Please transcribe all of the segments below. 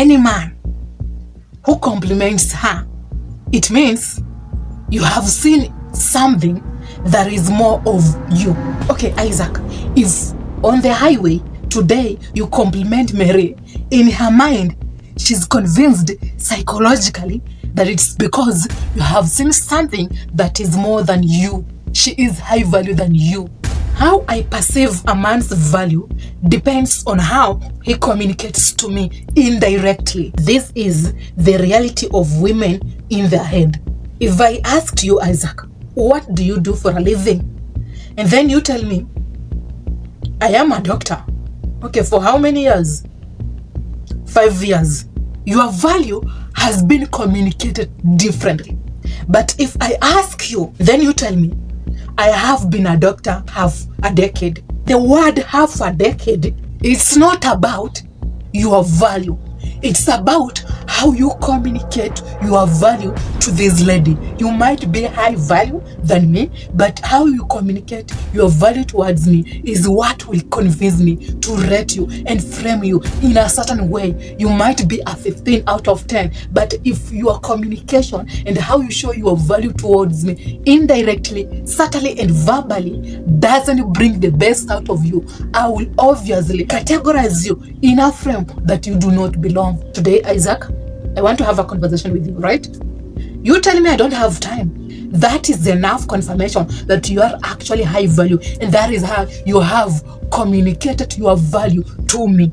any man who compliments her, it means you have seen something that is more of you. Okay, Isaac, if on the highway today you compliment Mary, in her mind, she's convinced psychologically that it's because you have seen something that is more than you. She is high value than you. How I perceive a man's value depends on how he communicates to me indirectly. This is the reality of women in their head. If I asked you, Isaac, what do you do for a living? And then you tell me, I am a doctor. Okay, for how many years? 5 years. Your value has been communicated differently. But if I ask you, then you tell me, I have been a doctor half a decade. The word half a decade, it's not about your value. It's about how you communicate your value to this lady. You might be high value than me, but how you communicate your value towards me is what will convince me to rate you and frame you in a certain way. You might be a 15 out of 10, but if your communication and how you show your value towards me indirectly, subtly and verbally doesn't bring the best out of you, I will obviously categorize you in a frame that you do not belong. Today, Isaac, I want to have a conversation with you, right? You tell me I don't have time. That is enough confirmation that you are actually high value, and that is how you have communicated your value to me.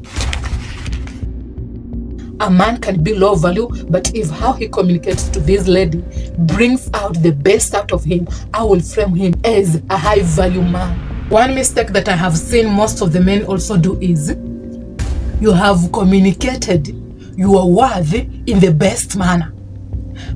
A man can be low value, but if how he communicates to this lady brings out the best out of him, I will frame him as a high value man. One mistake that I have seen most of the men also do is you have communicated your worth in the best manner,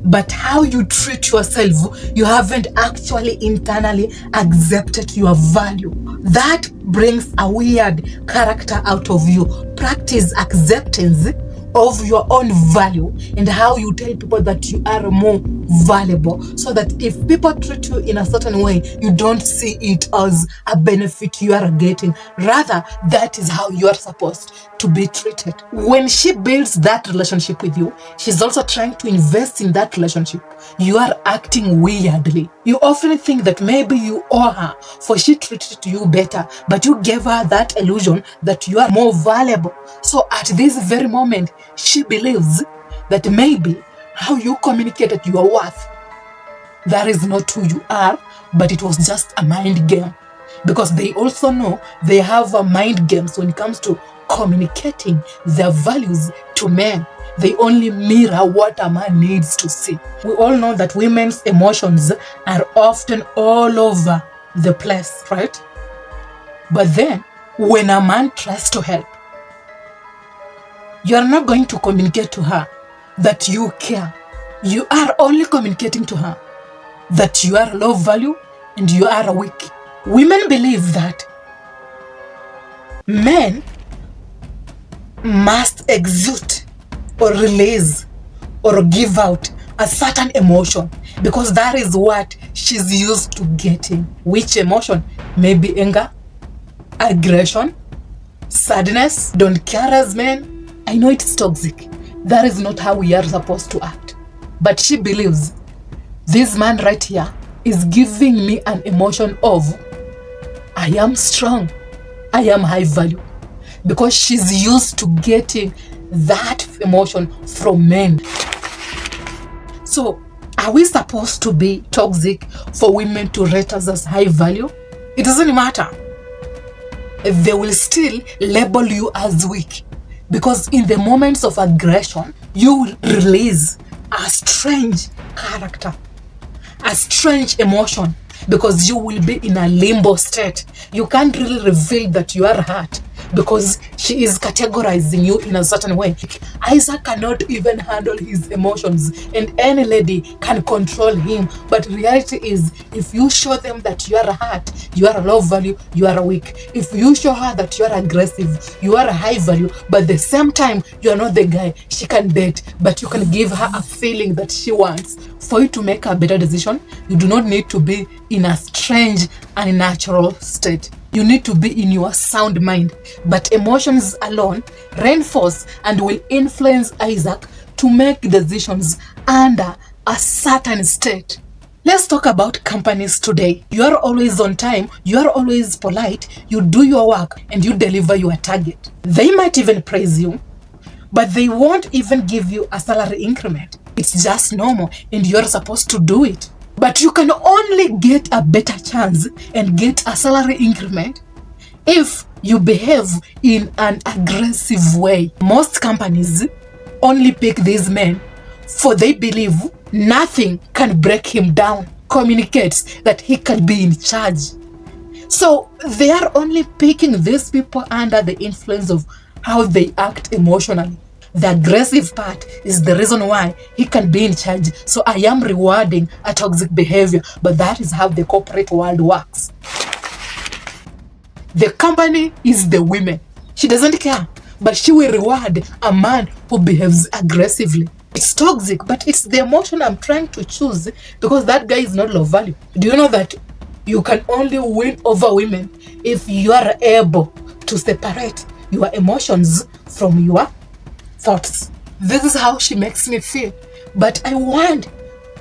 but how you treat yourself, you haven't actually internally accepted your value. That brings a weird character out of you. Practice acceptance of your own value and how you tell people that you are more valuable, so that if people treat you in a certain way, you don't see it as a benefit you are getting. Rather, that is how you are supposed to be treated. When she builds that relationship with you, she's also trying to invest in that relationship. You are acting weirdly. You often think that maybe you owe her for she treated you better, but you gave her that illusion that you are more valuable. So at this very moment, she believes that maybe how you communicated your worth, that is not who you are, but it was just a mind game. Because they also know they have a mind games when it comes to communicating their values to men. They only mirror what a man needs to see. We all know that women's emotions are often all over the place, right? But then, when a man tries to help, you are not going to communicate to her that you care. You are only communicating to her that you are low value and you are weak. Women believe that men must exude or release or give out a certain emotion because that is what she's used to getting. Which emotion? Maybe anger, aggression, sadness. Don't care as men. I know it's toxic. That is not how we are supposed to act. But she believes this man right here is giving me an emotion of I am strong, I am high value, because she's used to getting that emotion from men. So are we supposed to be toxic for women to rate us as high value? It doesn't matter. They will still label you as weak, because in the moments of aggression, you will release a strange character, a strange emotion, because you will be in a limbo state. You can't really reveal that you are hurt because she is categorizing you in a certain way. Isaac cannot even handle his emotions, and any lady can control him. But reality is, if you show them that you are hurt, you are low value, you are weak. If you show her that you are aggressive, you are high value, but at the same time, you are not the guy she can date, but you can give her a feeling that she wants. For you to make a better decision, you do not need to be in a strange unnatural state. You need to be in your sound mind. But emotions alone reinforce and will influence Isaac to make decisions under a certain state. Let's talk about companies today. You are always on time, you are always polite, you do your work, and you deliver your target. They might even praise you, but they won't even give you a salary increment. It's just normal, and you're supposed to do it. But you can only get a better chance and get a salary increment if you behave in an aggressive way. Most companies only pick these men for they believe nothing can break him down, communicates that he can be in charge. So they are only picking these people under the influence of how they act emotionally. The aggressive part is the reason why he can be in charge. So I am rewarding a toxic behavior, but that is how the corporate world works. The company is the women. She doesn't care, but she will reward a man who behaves aggressively. It's toxic, but it's the emotion I'm trying to choose because that guy is not low value. Do you know that you can only win over women if you are able to separate your emotions from your thoughts? This is how she makes me feel. But I want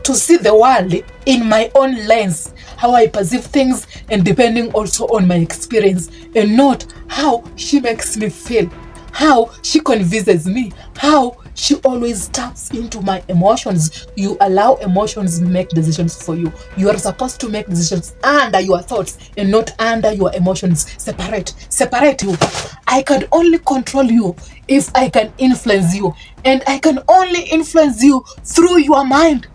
to see the world in my own lens, how I perceive things, and depending also on my experience, and not how she makes me feel, how she convinces me, how she always taps into my emotions. You allow emotions to make decisions for you. You are supposed to make decisions under your thoughts and not under your emotions. Separate you. I can only control you if I can influence you, and I can only influence you through your mind.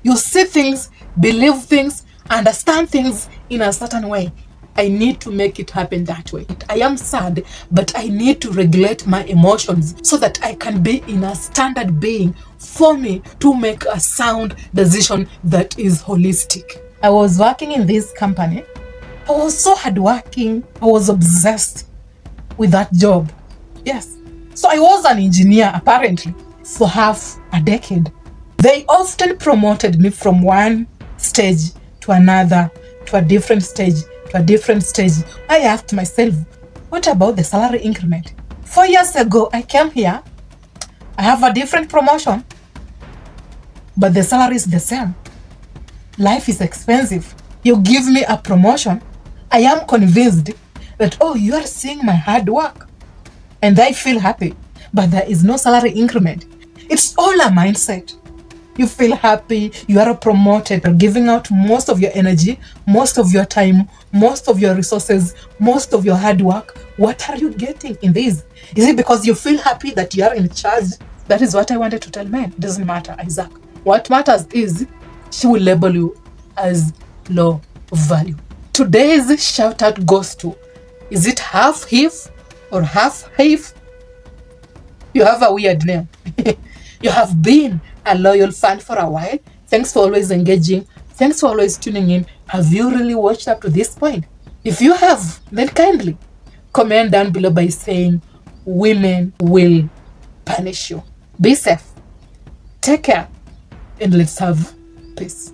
You see things, believe things, understand things in a certain way. I need to make it happen that way. I am sad, but I need to regulate my emotions so that I can be in a standard being for me to make a sound decision that is holistic. I was working in this company. I was so hardworking. I was obsessed with that job. Yes. So I was an engineer apparently for half a decade. They often promoted me from one stage to another, to a different stage, to a different stage. I asked myself, what about the salary increment? 4 years ago, I came here. I have a different promotion, but the salary is the same. Life is expensive. You give me a promotion. I am convinced that, oh, you are seeing my hard work, and I feel happy, but there is no salary increment. It's all a mindset. You feel happy, you are promoted, you're giving out most of your energy, most of your time, most of your resources, most of your hard work. What are you getting in this? Is it because you feel happy that you are in charge? That is what I wanted to tell men. It doesn't matter, Isaac. What matters is she will label you as low value. Today's shout out goes to, is it half Heath or half Heath? You have a weird name. You have been a loyal fan for a while. Thanks for always engaging. Thanks for always tuning in. Have you really watched up to this point? If you have, then kindly comment down below by saying, women will punish you. Be safe. Take care. And let's have peace.